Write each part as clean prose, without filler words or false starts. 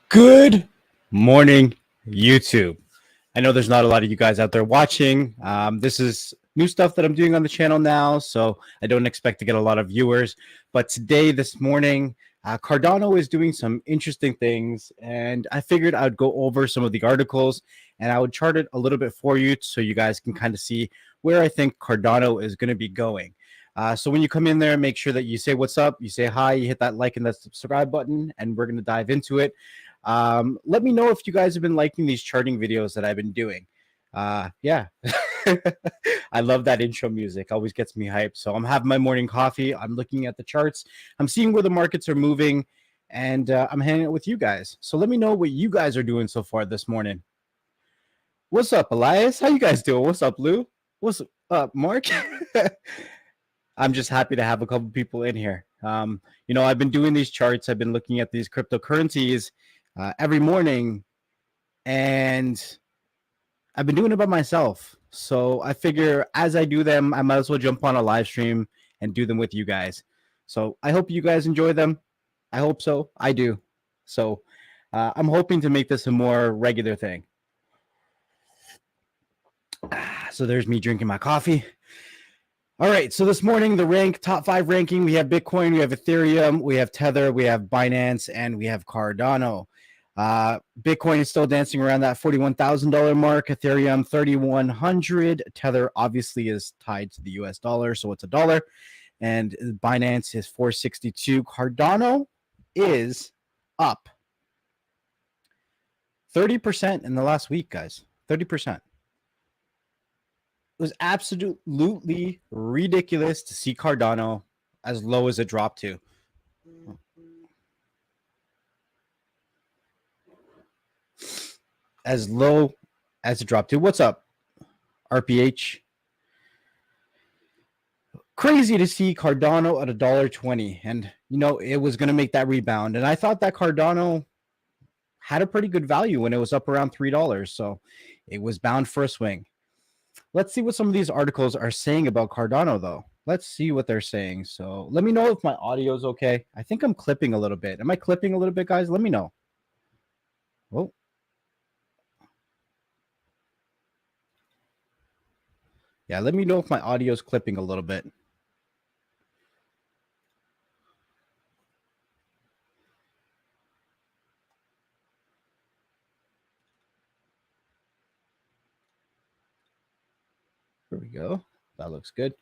Good morning, YouTube. I know there's not a lot of you guys out there watching. This is new stuff that I'm doing on the channel now, so I don't expect to get a lot of viewers. But today, this morning, Cardano is doing some interesting things, and I figured I'd go over some of the articles and I would chart it a little bit for you so you guys can kind of see where I think Cardano is going to be going. So when you come in there, make sure that you say what's up, you say hi, you hit that like and that subscribe button, and we're going to dive into it. Let me know if you guys have been liking these charting videos that I've been doing. Yeah, I love that intro music. Always gets me hyped. So I'm having my morning coffee. I'm looking at the charts. I'm seeing where the markets are moving, and I'm hanging out with you guys. So let me know what you guys are doing so far this morning. What's up, Elias? How you guys doing? What's up, Lou? What's up, Mark? I'm just happy to have a couple people in here. I've been doing these charts. I've been looking at these cryptocurrencies every morning, and I've been doing it by myself. So I figure as I do them, I might as well jump on a live stream and do them with you guys. So I hope you guys enjoy them. I hope so. I do. So I'm hoping to make this a more regular thing. So there's me drinking my coffee. All right, so this morning, the top 5 ranking, we have Bitcoin, we have Ethereum, we have Tether, we have Binance, and we have Cardano. Bitcoin is still dancing around that $41,000 mark, Ethereum $3,100, Tether obviously is tied to the US dollar, so it's a dollar, and Binance is $462. Cardano is up 30% in the last week, guys, 30%. It was absolutely ridiculous to see Cardano as low as it dropped to. As low as it dropped to. What's up, RPH? Crazy to see Cardano at $1.20. And, it was going to make that rebound. And I thought that Cardano had a pretty good value when it was up around $3. So it was bound for a swing. Let's see what some of these articles are saying about Cardano, though. Let's see what they're saying. So let me know if my audio is okay. I think I'm clipping a little bit. Am I clipping a little bit, guys? Let me know. Oh. Yeah, let me know if my audio is clipping a little bit. Here we go. That looks good.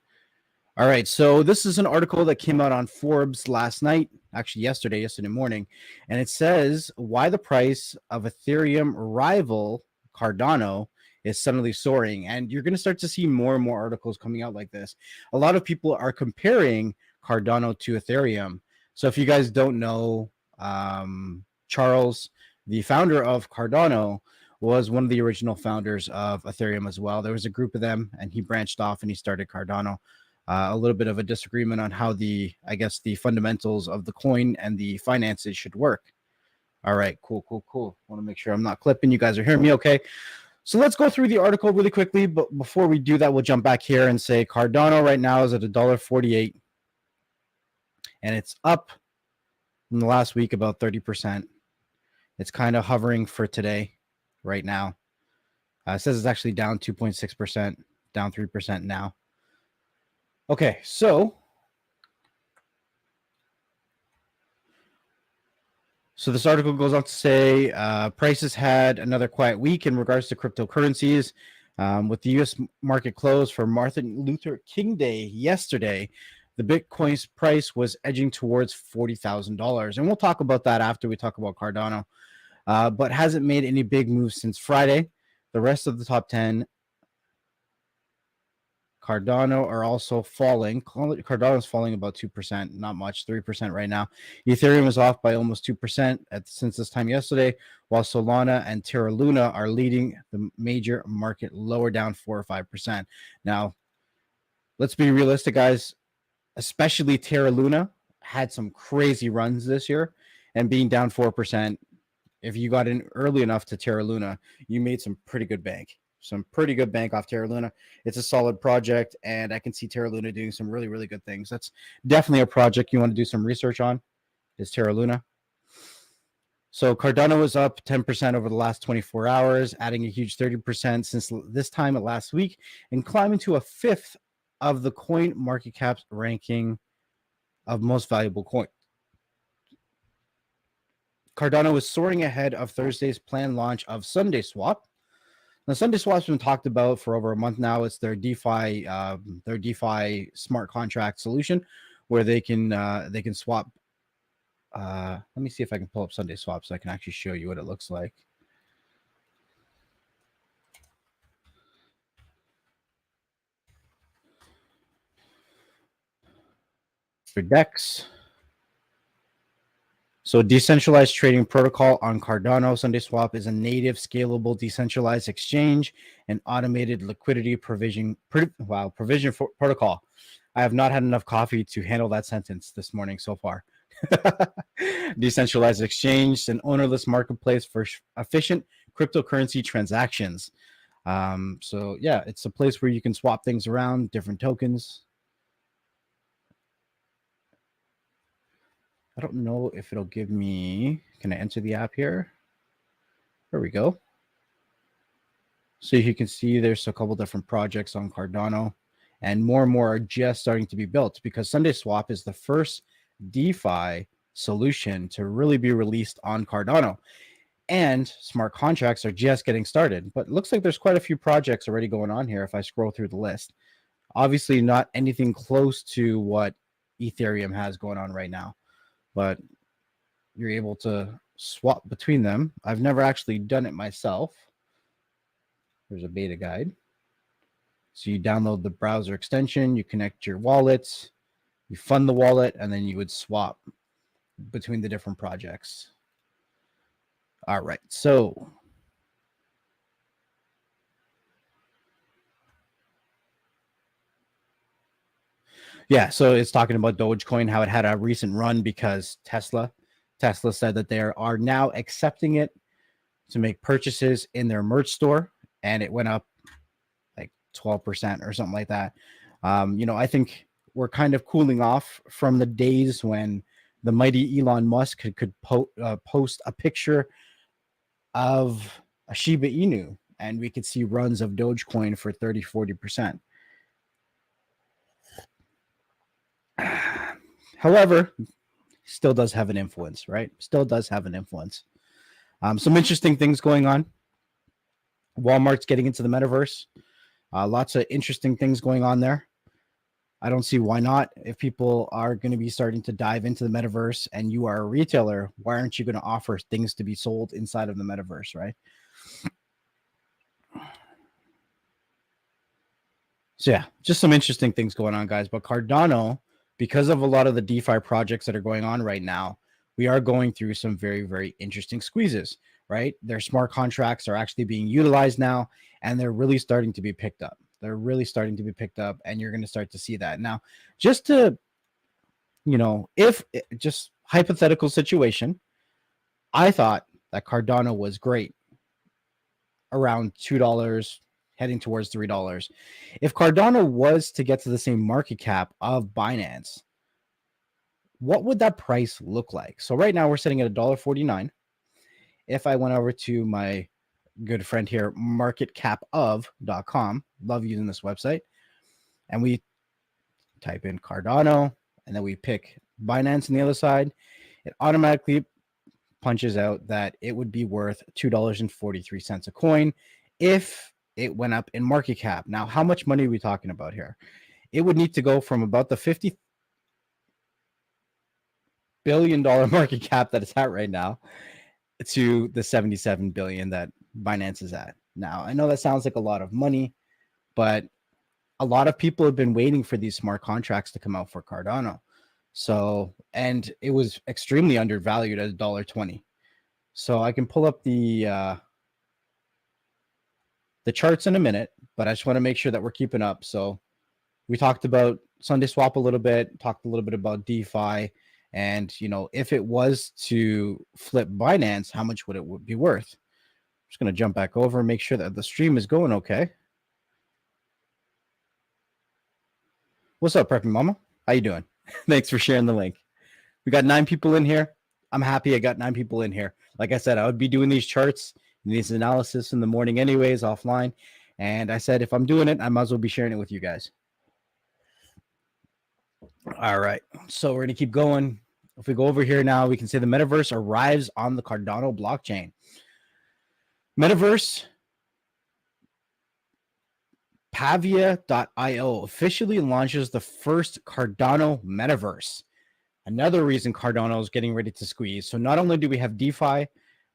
All right, so this is an article that came out on Forbes last night, actually yesterday morning, and it says why the price of Ethereum rival Cardano is suddenly soaring. And you're going to start to see more and more articles coming out like this. A lot of people are comparing Cardano to Ethereum. So if you guys don't know, Charles, the founder of Cardano, was one of the original founders of Ethereum as well. There was a group of them, and he branched off and he started Cardano. A little bit of a disagreement on how the fundamentals of the coin and the finances should work. All right, cool. Want to make sure I'm not clipping. You guys are hearing me okay? So let's go through the article really quickly. But before we do that, we'll jump back here and say Cardano right now is at $1.48. And it's up in the last week about 30%. It's kind of hovering for today right now. It says it's actually down 2.6%, down 3% now. Okay, so this article goes on to say prices had another quiet week in regards to cryptocurrencies. With the U.S. market closed for Martin Luther King Day yesterday, the Bitcoin's price was edging towards $40,000. And we'll talk about that after we talk about Cardano. But hasn't made any big moves since Friday. The rest of the top 10 Cardano are also falling. Cardano is falling about 2%, not much, 3% right now. Ethereum is off by almost 2% since this time yesterday, while Solana and Terra Luna are leading the major market lower, down 4 or 5%. Now, let's be realistic, guys. Especially Terra Luna had some crazy runs this year, and being down 4%, if you got in early enough to Terra Luna, you made some pretty good bank. Some pretty good bank off Terra Luna. It's a solid project, and I can see Terra Luna doing some really, really good things. That's definitely a project you want to do some research on, is Terra Luna. So Cardano is up 10% over the last 24 hours, adding a huge 30% since this time last week, and climbing to a fifth of the coin market cap's ranking of most valuable coin. Cardano is soaring ahead of Thursday's planned launch of SundaeSwap. Now, SundaeSwap's been talked about for over a month now. It's their DeFi smart contract solution, where they can swap. Let me see if I can pull up SundaeSwap so I can actually show you what it looks like. For DEX. So decentralized trading protocol on Cardano, SundaeSwap is a native, scalable, decentralized exchange and automated liquidity provision protocol. I have not had enough coffee to handle that sentence this morning so far. Decentralized exchange, an ownerless marketplace for efficient cryptocurrency transactions. So yeah, it's a place where you can swap things around, different tokens. I don't know if it'll give me, can I enter the app here? There we go. So you can see there's a couple different projects on Cardano, and more are just starting to be built because SundaeSwap is the first DeFi solution to really be released on Cardano. And smart contracts are just getting started, but it looks like there's quite a few projects already going on here if I scroll through the list. Obviously not anything close to what Ethereum has going on right now, but you're able to swap between them. I've never actually done it myself. There's a beta guide. So you download the browser extension, you connect your wallets, you fund the wallet, and then you would swap between the different projects. All right, so yeah, so it's talking about Dogecoin, how it had a recent run because Tesla said that they are now accepting it to make purchases in their merch store, and it went up like 12% or something like that. I think we're kind of cooling off from the days when the mighty Elon Musk could post a picture of a Shiba Inu, and we could see runs of Dogecoin for 30-40%. However, still does have an influence, right? Still does have an influence. Some interesting things going on. Walmart's getting into the metaverse. Lots of interesting things going on there. I don't see why not. If people are going to be starting to dive into the metaverse and you are a retailer, why aren't you going to offer things to be sold inside of the metaverse, right? So yeah, just some interesting things going on, guys. But Cardano, because of a lot of the DeFi projects that are going on right now, we are going through some very, very interesting squeezes, right? Their smart contracts are actually being utilized now, and they're really starting to be picked up. They're really starting to be picked up, and you're going to start to see that. Now, just to, if just hypothetical situation, I thought that Cardano was great around $2, heading towards $3. If Cardano was to get to the same market cap of Binance, what would that price look like? So right now we're sitting at $1.49. If I went over to my good friend here, marketcapof.com, love using this website, and we type in Cardano, and then we pick Binance on the other side, it automatically punches out that it would be worth $2.43 a coin if it went up in market cap. Now, how much money are we talking about here? It would need to go from about the $50 billion market cap that it's at right now to the 77 billion that Binance is at. Now, I know that sounds like a lot of money, but a lot of people have been waiting for these smart contracts to come out for Cardano. So, and it was extremely undervalued at $1.20. So I can pull up the charts in a minute, but I just want to make sure that we're keeping up. So we talked about SundaeSwap a little bit, talked a little bit about DeFi, and if it was to flip Binance, how much would it be worth? I'm just going to jump back over and make sure that the stream is going okay. What's up, Preppy Mama? How you doing? Thanks for sharing the link. We got 9 people in here. I'm happy I got 9 people in here. Like I said, I would be doing these charts and these analysis in the morning anyways, offline. And I said, if I'm doing it, I might as well be sharing it with you guys. All right. So we're going to keep going. If we go over here now, we can say the metaverse arrives on the Cardano blockchain. Metaverse Pavia.io officially launches the first Cardano metaverse. Another reason Cardano is getting ready to squeeze. So not only do we have DeFi,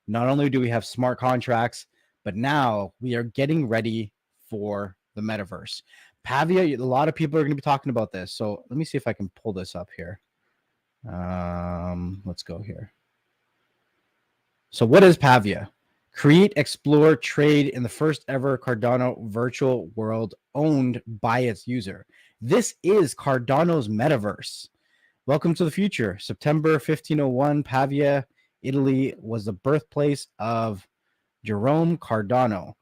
not only do we have smart contracts, but now we are getting ready for the metaverse. Pavia, a lot of people are going to be talking about this. So let me see if I can pull this up here. Let's go here. So what is Pavia? Create, explore, trade in the first ever Cardano virtual world owned by its user. This is Cardano's metaverse. Welcome to the future. September 1501, Pavia, Italy was the birthplace of Jerome Cardano,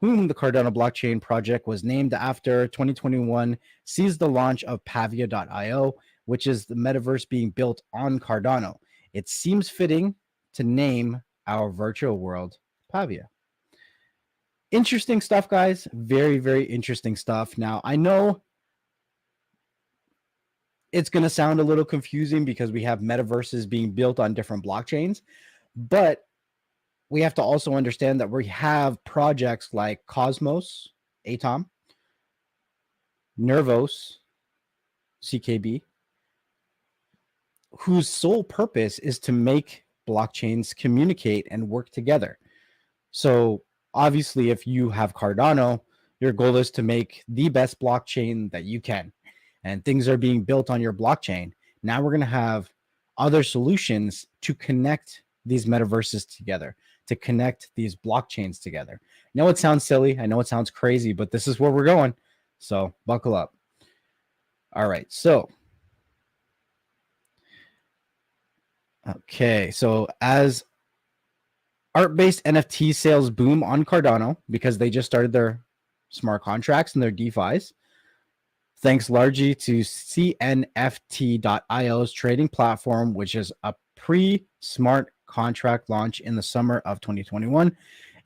whom the Cardano blockchain project was named after. 2021 sees the launch of Pavia.io, which is the metaverse being built on Cardano. It seems fitting to name our virtual world Pavia. Interesting stuff, guys. Very, very interesting stuff. Now, I know it's going to sound a little confusing because we have metaverses being built on different blockchains, but we have to also understand that we have projects like Cosmos, Atom, Nervos, CKB, whose sole purpose is to make blockchains communicate and work together. So obviously, if you have Cardano, your goal is to make the best blockchain that you can, and things are being built on your blockchain. Now we're going to have other solutions to connect these metaverses together, to connect these blockchains together. I know it sounds silly. I know it sounds crazy, but this is where we're going. So buckle up. All right. So, okay. So as art-based NFT sales boom on Cardano because they just started their smart contracts and their DeFis, thanks largely to CNFT.io's trading platform, which is a pre-smart contract launch in the summer of 2021,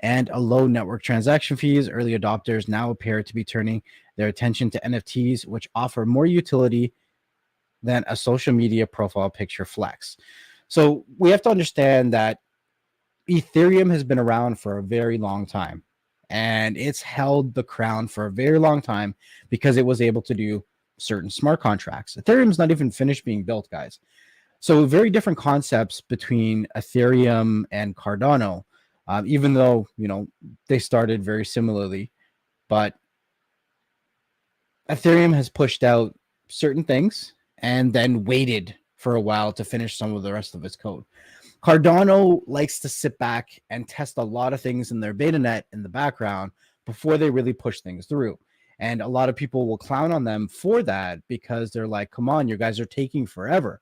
and a low network transaction fees. Early adopters now appear to be turning their attention to NFTs, which offer more utility than a social media profile picture flex. So we have to understand that Ethereum has been around for a very long time, and it's held the crown for a very long time because it was able to do certain smart contracts. Ethereum's not even finished being built, guys. So very different concepts between Ethereum and Cardano, even though, you know, they started very similarly. But Ethereum has pushed out certain things and then waited for a while to finish some of the rest of its code. Cardano likes to sit back and test a lot of things in their beta net in the background before they really push things through. And a lot of people will clown on them for that because they're like, come on, you guys are taking forever.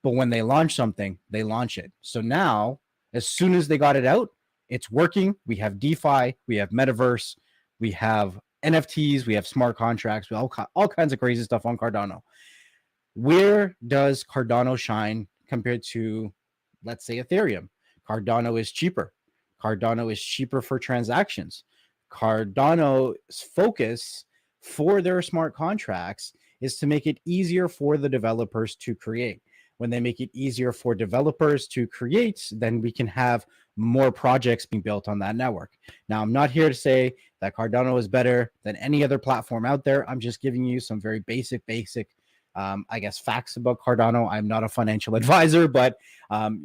But when they launch something, they launch it. So now, as soon as they got it out, it's working. We have DeFi, we have Metaverse, we have NFTs, we have smart contracts, we have all kinds of crazy stuff on Cardano. Where does Cardano shine compared to, let's say, Ethereum? Cardano is cheaper. Cardano is cheaper for transactions. Cardano's focus for their smart contracts is to make it easier for the developers to create. When they make it easier for developers to create, then we can have more projects being built on that network. Now, I'm not here to say that Cardano is better than any other platform out there. I'm just giving you some very basic, I guess, facts about Cardano. I'm not a financial advisor, but,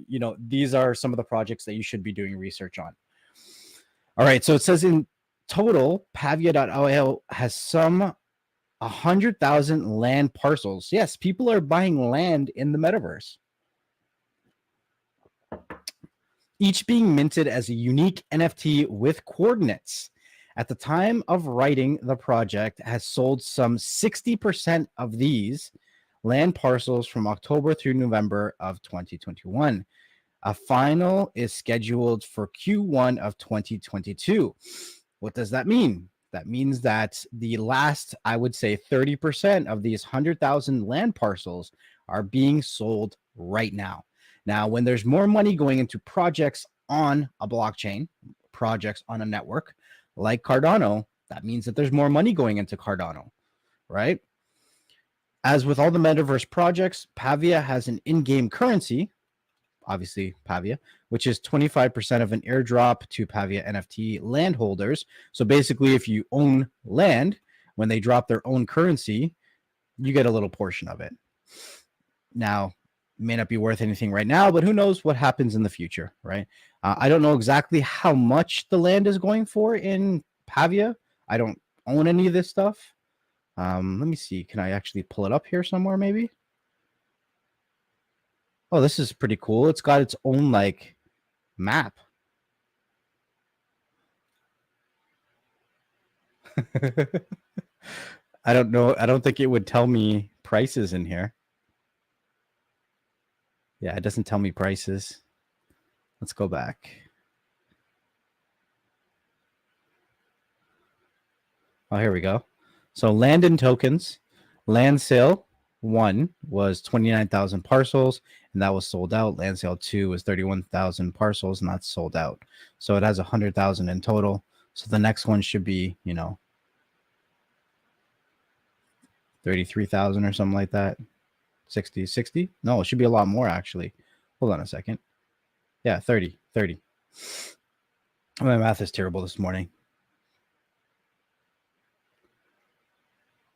you know, these are some of the projects that you should be doing research on. All right. So it says in total, Pavia.io has some 100,000 land parcels. Yes, people are buying land in the metaverse, each being minted as a unique NFT with coordinates. At the time of writing, the project has sold some 60% of these land parcels from October through November of 2021. A final is scheduled for Q1 of 2022. What does that mean? That means that the last, I would say, 30% of these 100,000 land parcels are being sold right now. Now, when there's more money going into projects on a blockchain, projects on a network like Cardano, that means that there's more money going into Cardano, right? As with all the metaverse projects, Pavia has an in-game currency, obviously Pavia, which is 25% of an airdrop to Pavia NFT landholders. So basically, if you own land, when they drop their own currency, you get a little portion of it. Now, may not be worth anything right now, but who knows what happens in the future, right? I don't know exactly how much the land is going for in Pavia. I don't own any of this stuff. Let me see. Can I actually pull it up here somewhere maybe? Oh, this is pretty cool. It's got its own like map. I don't know. I don't think it would tell me prices in here. Yeah, it doesn't tell me prices. Let's go back. Oh, here we go. So land and tokens. Land sale 1 was 29,000 parcels, and that was sold out. Land sale 2 was 31,000 parcels, and that's sold out. So it has 100,000 in total. So the next one should be, 33,000 or something like that. 60. No, it should be a lot more actually. Hold on a second. Yeah, 30. My math is terrible this morning.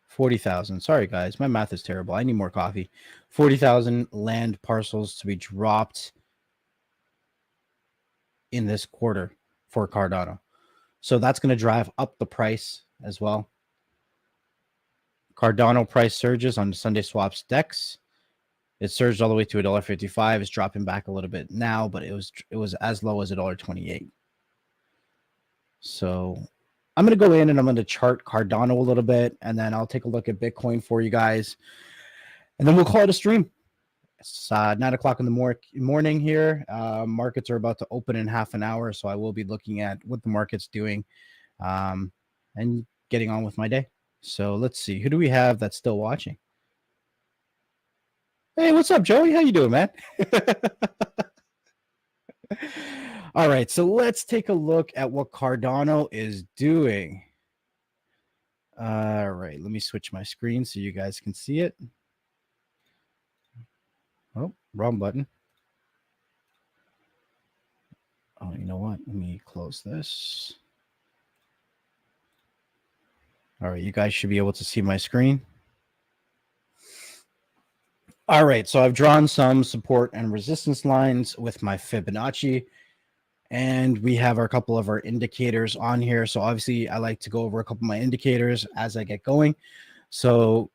40,000. Sorry guys, my math is terrible. I need more coffee. 40,000 land parcels to be dropped in this quarter for Cardano. So that's going to drive up the price as well. Cardano price surges on SundaeSwap's DEX. It surged all the way to $1.55. It's dropping back a little bit now, but it was as low as $1.28. So I'm going to go in and I'm going to chart Cardano a little bit, and then I'll take a look at Bitcoin for you guys, and then we'll call it a stream. It's 9 o'clock in the morning here. Markets are about to open in half an hour, so I will be looking at what the market's doing and getting on with my day. So let's see. Who do we have that's still watching? Hey, what's up, Joey? How you doing, man? All right, so let's take a look at what Cardano is doing. All right, let me switch my screen so you guys can see it. Oh, wrong button. Oh, you know what? Let me close this. All right, you guys should be able to see my screen. All right, so I've drawn some support and resistance lines with my Fibonacci, and we have a couple of our indicators on here. So obviously I like to go over a couple of my indicators as I get going. So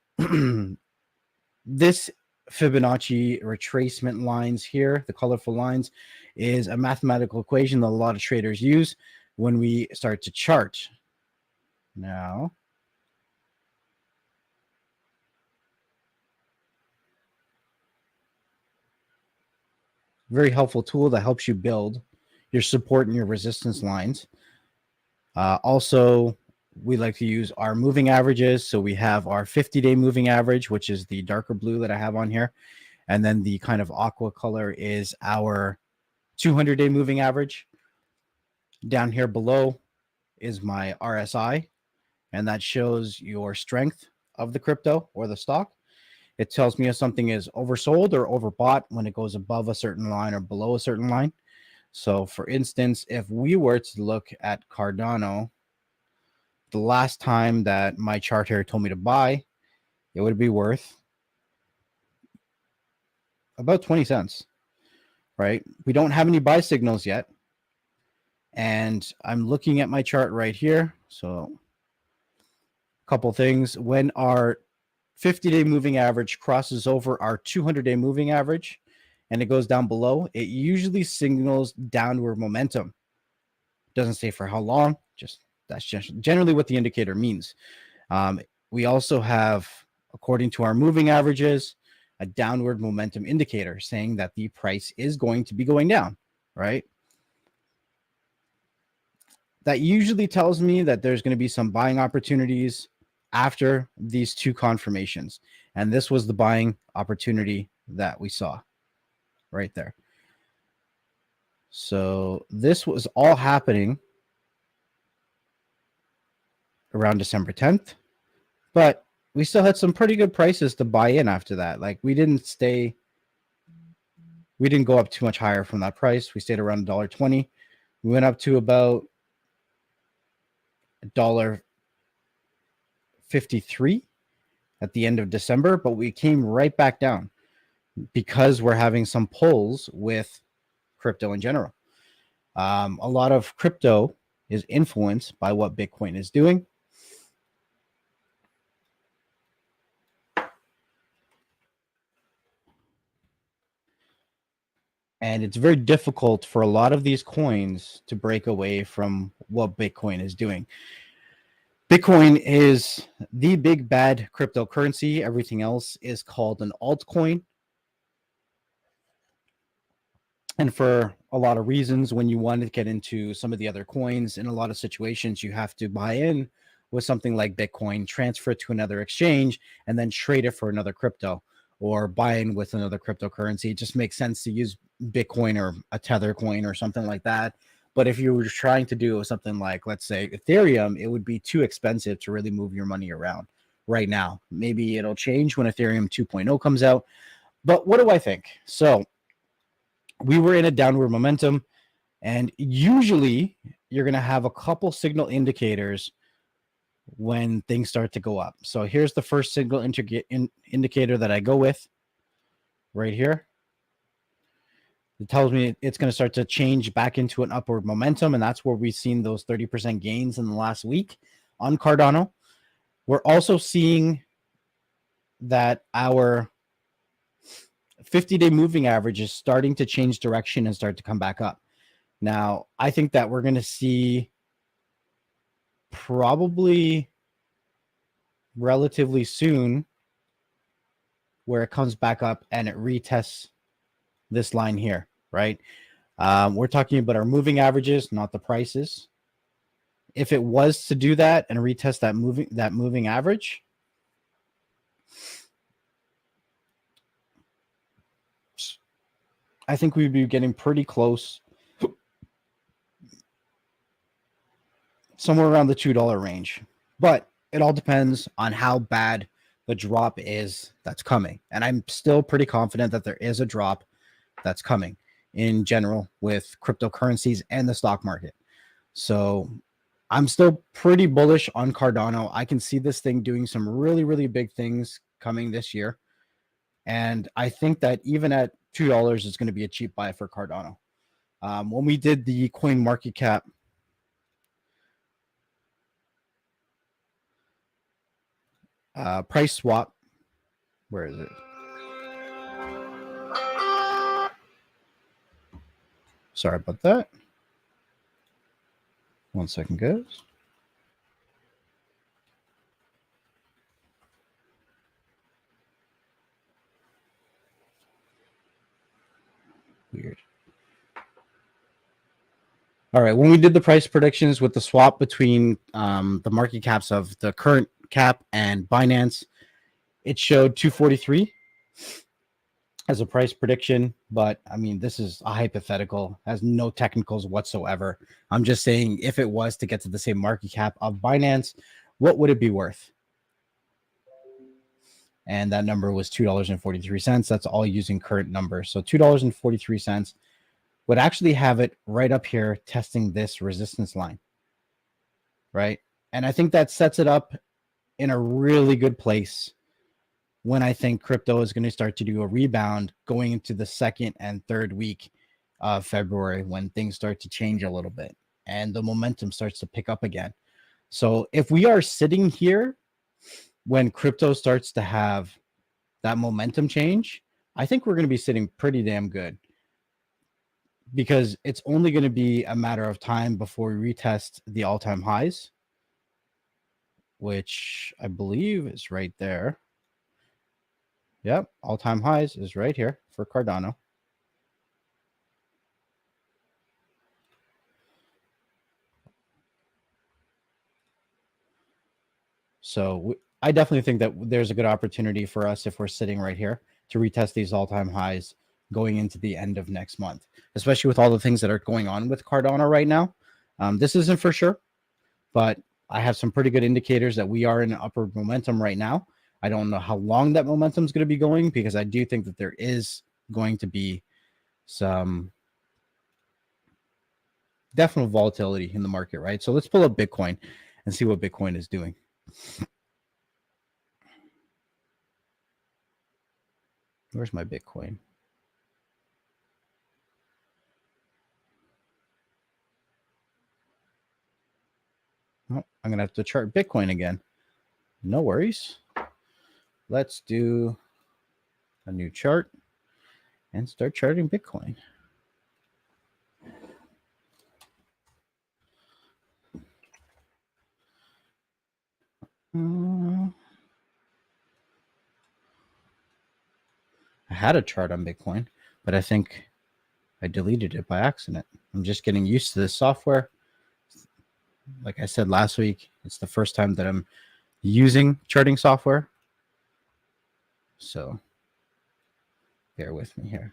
this Fibonacci retracement lines here, the colorful lines, is a mathematical equation that a lot of traders use when we start to chart. Now, very helpful tool that helps you build your support and your resistance lines. Also, we like to use our moving averages. So we have our 50-day moving average, which is the darker blue that I have on here. And then the kind of aqua color is our 200-day moving average. Down here below is my RSI, and that shows your strength of the crypto or the stock. It tells me if something is oversold or overbought when it goes above a certain line or below a certain line. So for instance, if we were to look at Cardano, the last time that my chart here told me to buy, it would be worth about 20 cents, right? We don't have any buy signals yet. And I'm looking at my chart right here. So a couple things. When our 50-day moving average crosses over our 200-day moving average and it goes down below, it usually signals downward momentum. Doesn't say for how long, that's just generally what the indicator means. We also have, according to our moving averages, a downward momentum indicator saying that the price is going to be going down, right? That usually tells me that there's going to be some buying opportunities after these two confirmations. And this was the buying opportunity that we saw right there. So this was all happening around December 10th, but we still had some pretty good prices to buy in after that. Like we didn't go up too much higher from that price. We stayed around $1.20. We went up to about $1.53 at the end of December, but we came right back down because we're having some pulls with crypto in general. A lot of crypto is influenced by what Bitcoin is doing. And it's very difficult for a lot of these coins to break away from what Bitcoin is doing. Bitcoin is the big bad cryptocurrency. Everything else is called an altcoin. And for a lot of reasons, when you want to get into some of the other coins, in a lot of situations, you have to buy in with something like Bitcoin, transfer it to another exchange, and then trade it for another crypto, or buy in with another cryptocurrency. It just makes sense to use Bitcoin or a Tether coin or something like that. But if you were trying to do something like, let's say, Ethereum, it would be too expensive to really move your money around right now. Maybe it'll change when Ethereum 2.0 comes out. But what do I think? So we were in a downward momentum, and usually you're going to have a couple signal indicators when things start to go up. So here's the first signal indicator that I go with right here. It tells me it's going to start to change back into an upward momentum, and that's where we've seen those 30% gains in the last week on Cardano. We're also seeing that our 50-day moving average is starting to change direction and start to come back up. Now, I think that we're going to see probably relatively soon where it comes back up and it retests this line here, right? We're talking about our moving averages, not the prices. If it was to do that and retest that moving average, I think we'd be getting pretty close, somewhere around the $2 range. But it all depends on how bad the drop is that's coming. And I'm still pretty confident that there is a drop that's coming in general with cryptocurrencies and the stock market. So I'm still pretty bullish on Cardano. I can see this thing doing some really, really big things coming this year. And I think that even at $2 is going to be a cheap buy for Cardano. When we did the coin market cap price swap, where is it? Sorry about that. One second, guys. Weird. All right. When we did the price predictions with the swap between the market caps of the current cap and Binance, it showed 243 as a price prediction. But I mean, this is a hypothetical, has no technicals whatsoever. I'm just saying if it was to get to the same market cap of Binance, what would it be worth? And that number was $2.43. That's all using current numbers. So $2.43 would actually have it right up here testing this resistance line, right? And I think that sets it up in a really good place when I think crypto is going to start to do a rebound going into the second and third week of February, when things start to change a little bit and the momentum starts to pick up again. So if we are sitting here when crypto starts to have that momentum change, I think we're going to be sitting pretty damn good, because it's only going to be a matter of time before we retest the all-time highs, which I believe is right there. Yep, all-time highs is right here for Cardano. So I definitely think that there's a good opportunity for us if we're sitting right here to retest these all-time highs going into the end of next month, especially with all the things that are going on with Cardano right now. This isn't for sure, but I have some pretty good indicators that we are in upward momentum right now. I don't know how long that momentum is going to be going, because I do think that there is going to be some definite volatility in the market, right? So let's pull up Bitcoin and see what Bitcoin is doing. Where's my Bitcoin? Oh, I'm going to have to chart Bitcoin again. No worries. Let's do a new chart and start charting Bitcoin. I had a chart on Bitcoin, but I think I deleted it by accident. I'm just getting used to this software. Like I said last week, it's the first time that I'm using charting software. So bear with me here.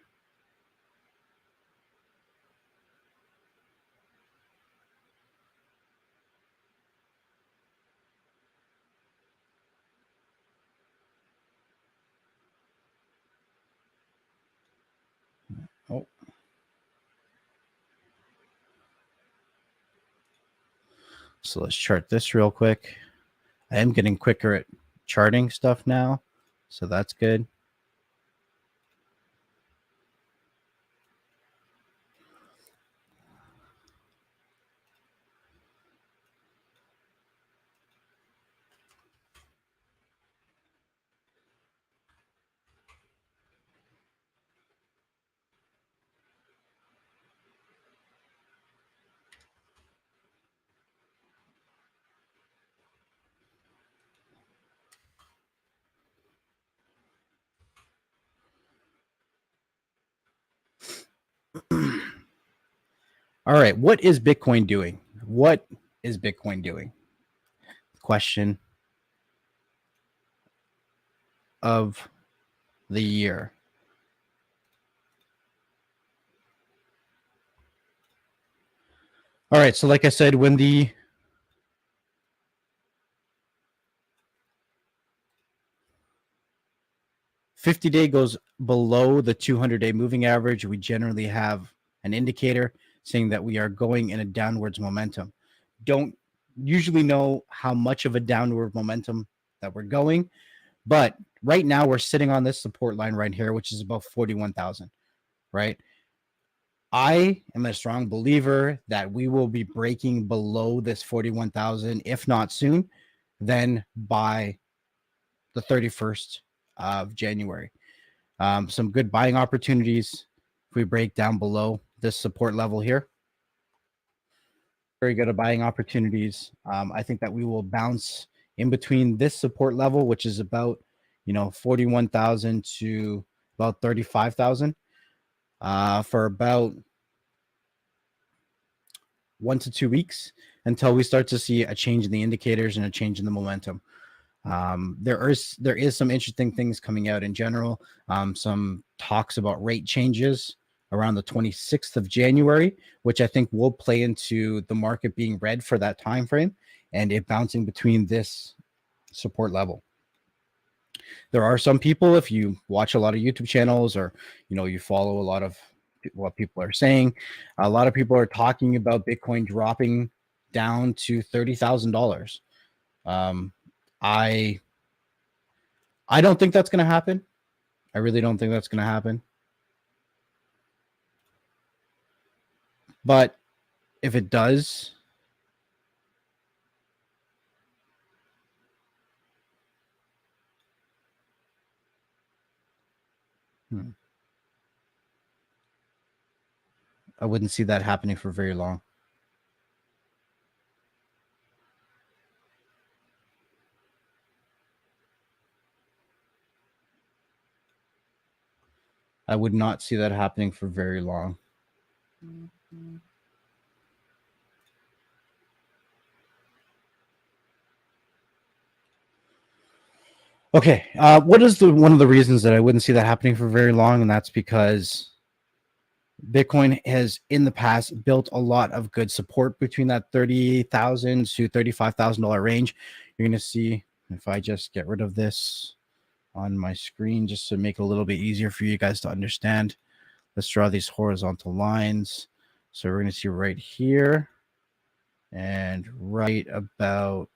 Oh. So let's chart this real quick. I am getting quicker at charting stuff now, so that's good. All right, what is Bitcoin doing? What is Bitcoin doing? Question of the year. All right, so like I said, when the 50-day goes below the 200-day moving average, we generally have an indicator saying that we are going in a downwards momentum. Don't usually know how much of a downward momentum that we're going, but right now we're sitting on this support line right here, which is about 41,000, right? I am a strong believer that we will be breaking below this 41,000, if not soon, then by the 31st of January. Some good buying opportunities if we break down below this support level here. Very good at buying opportunities. I think that we will bounce in between this support level, which is about 41,000 to about 35,000 for about 1 to 2 weeks, until we start to see a change in the indicators and a change in the momentum. There is some interesting things coming out in general. Some talks about rate changes around the 26th of January, which I think will play into the market being red for that time frame and it bouncing between this support level. There are some people, if you watch a lot of YouTube channels or you follow a lot of what people are saying, a lot of people are talking about Bitcoin dropping down to $30,000. I don't think that's going to happen. I really don't think that's going to happen. But if it does, I wouldn't see that happening for very long. I would not see that happening for very long. Okay, what is one of the reasons that I wouldn't see that happening for very long? And that's because Bitcoin has in the past built a lot of good support between that $30,000 to $35,000 range. You're going to see if I just get rid of this on my screen just to make it a little bit easier for you guys to understand. Let's draw these horizontal lines. So we're going to see right here and right about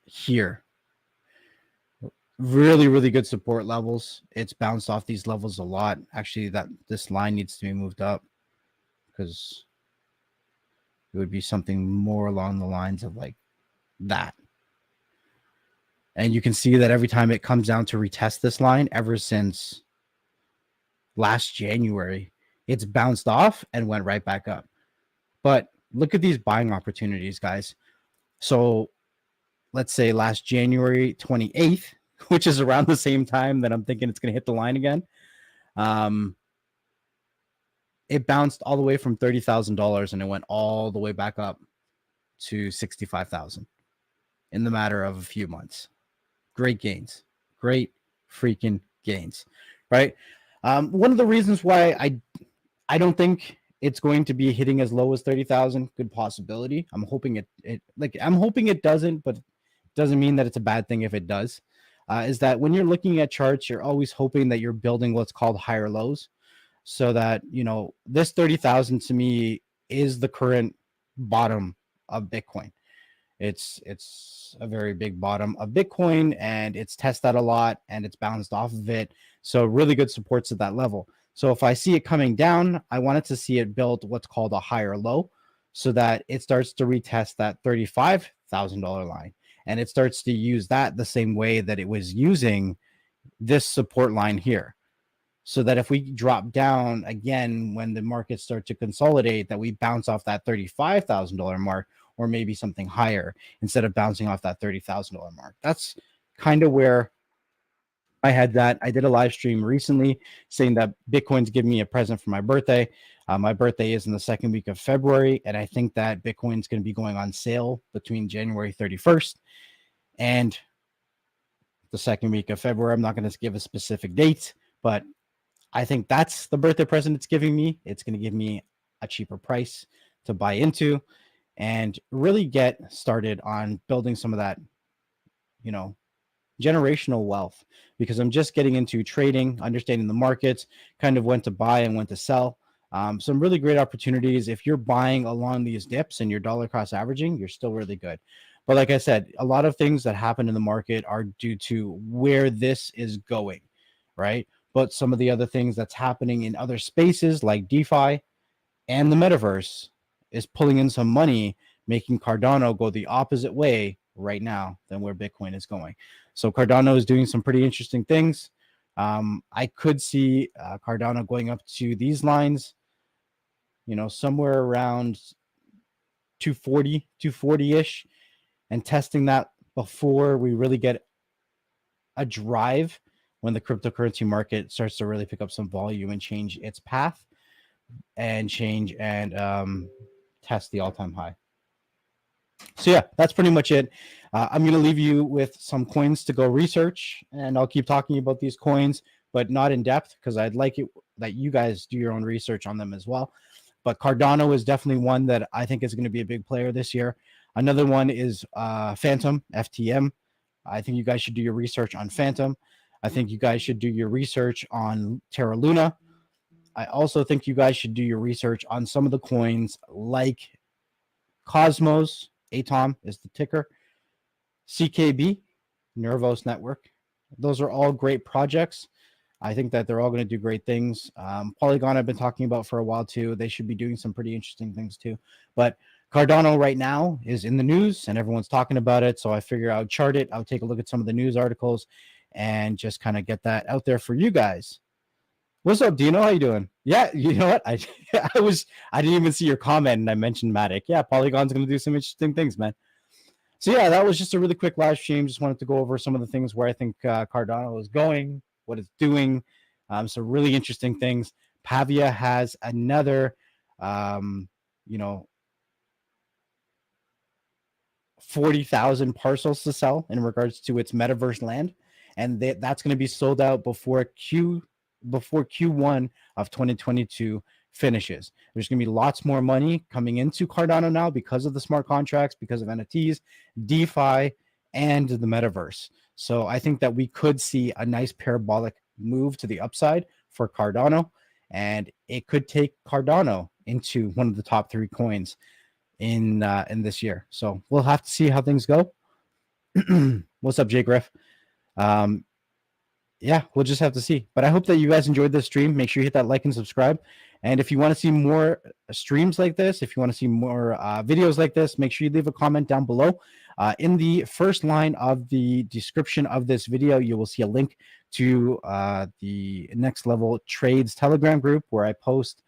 here. Really good support levels. It's bounced off these levels a lot. Actually, this line needs to be moved up because it would be something more along the lines of like that. And you can see that every time it comes down to retest this line, ever since last January, it's bounced off and went right back up. But look at these buying opportunities, guys. So let's say last January 28th, which is around the same time that I'm thinking it's going to hit the line again. It bounced all the way from $30,000 and it went all the way back up to 65,000 in the matter of a few months. Great gains, great freaking gains, right? One of the reasons why I don't think it's going to be hitting as low as 30,000, good possibility. I'm hoping I'm hoping it doesn't, but it doesn't mean that it's a bad thing if it does. Is that when you're looking at charts, you're always hoping that you're building what's called higher lows, so that this 30,000 to me is the current bottom of Bitcoin. It's a very big bottom of Bitcoin, and it's tested a lot and it's bounced off of it. So really good supports at that level. So if I see it coming down, I wanted to see it build what's called a higher low, so that it starts to retest that $35,000 line, and it starts to use that the same way that it was using this support line here. So that if we drop down again when the markets start to consolidate, that we bounce off that $35,000 mark, or maybe something higher, instead of bouncing off that $30,000 mark. That's kind of where I had that. I did a live stream recently saying that Bitcoin's giving me a present for my birthday. My birthday is in the second week of February, and I think that Bitcoin's going to be going on sale between January 31st and the second week of February. I'm not going to give a specific date, but I think that's the birthday present it's giving me. It's going to give me a cheaper price to buy into and really get started on building some of that, generational wealth, because I'm just getting into trading, understanding the markets, kind of when to buy and when to sell. Some really great opportunities. If you're buying along these dips and you're dollar cost averaging, you're still really good. But like I said, a lot of things that happen in the market are due to where this is going, right? But some of the other things that's happening in other spaces like DeFi and the metaverse is pulling in some money, making Cardano go the opposite way right now than where Bitcoin is going. So Cardano is doing some pretty interesting things. I could see Cardano going up to these lines, somewhere around 240-ish, and testing that before we really get a drive when the cryptocurrency market starts to really pick up some volume and change its path and test the all-time high. So yeah, that's pretty much it. I'm going to leave you with some coins to go research, and I'll keep talking about these coins, but not in depth, because I'd like it that you guys do your own research on them as well. But Cardano is definitely one that I think is going to be a big player this year. Another one is Phantom, FTM. I think you guys should do your research on Phantom. I think you guys should do your research on Terra Luna. I also think you guys should do your research on some of the coins like Cosmos, Atom is the ticker, CKB, Nervos Network. Those are all great projects. I think that they're all going to do great things. Polygon I've been talking about for a while too. They should be doing some pretty interesting things too. But Cardano right now is in the news and everyone's talking about it. So I figure I would chart it. I would take a look at some of the news articles and just kind of get that out there for you guys. What's up, Dino? How you doing? Yeah, you know what? I didn't even see your comment and I mentioned Matic. Yeah, Polygon's going to do some interesting things, man. So yeah, that was just a really quick live stream. Just wanted to go over some of the things where I think Cardano is going, what it's doing. Some really interesting things. Pavia has another, 40,000 parcels to sell in regards to its metaverse land, and that's going to be sold out before Q1 of 2022 finishes. There's going to be lots more money coming into Cardano now because of the smart contracts, because of NFTs, DeFi, and the metaverse. So I think that we could see a nice parabolic move to the upside for Cardano, and it could take Cardano into one of the top 3 coins in this year. So we'll have to see how things go. What's up, Jay Griff? Yeah, we'll just have to see. But I hope that you guys enjoyed this stream. Make sure you hit that like and subscribe. And if you want to see more streams like this, if you want to see more videos like this, make sure you leave a comment down below. In the first line of the description of this video, you will see a link to the Next Level Trades Telegram group, where I post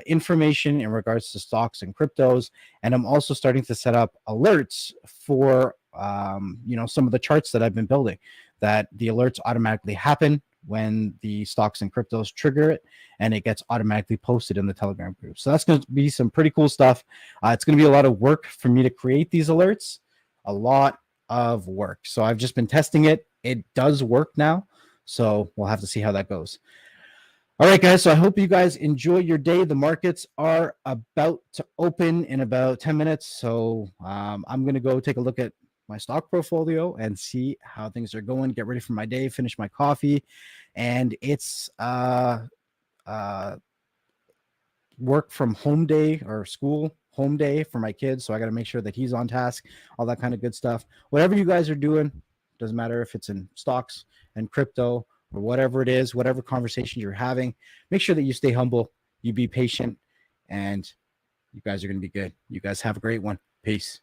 information in regards to stocks and cryptos. And I'm also starting to set up alerts for some of the charts that I've been building, that the alerts automatically happen when the stocks and cryptos trigger it, and it gets automatically posted in the Telegram group. So that's going to be some pretty cool stuff. It's going to be a lot of work for me to create these alerts, a lot of work. So I've just been testing it. It does work now. So we'll have to see how that goes. All right, guys. So I hope you guys enjoy your day. The markets are about to open in about 10 minutes. So I'm going to go take a look at my stock portfolio and see how things are going, get ready for my day, finish my coffee. And it's work from home day, or school home day for my kids. So I got to make sure that he's on task, all that kind of good stuff. Whatever you guys are doing, doesn't matter if it's in stocks and crypto or whatever it is, whatever conversation you're having, make sure that you stay humble, you be patient, and you guys are going to be good. You guys have a great one. Peace.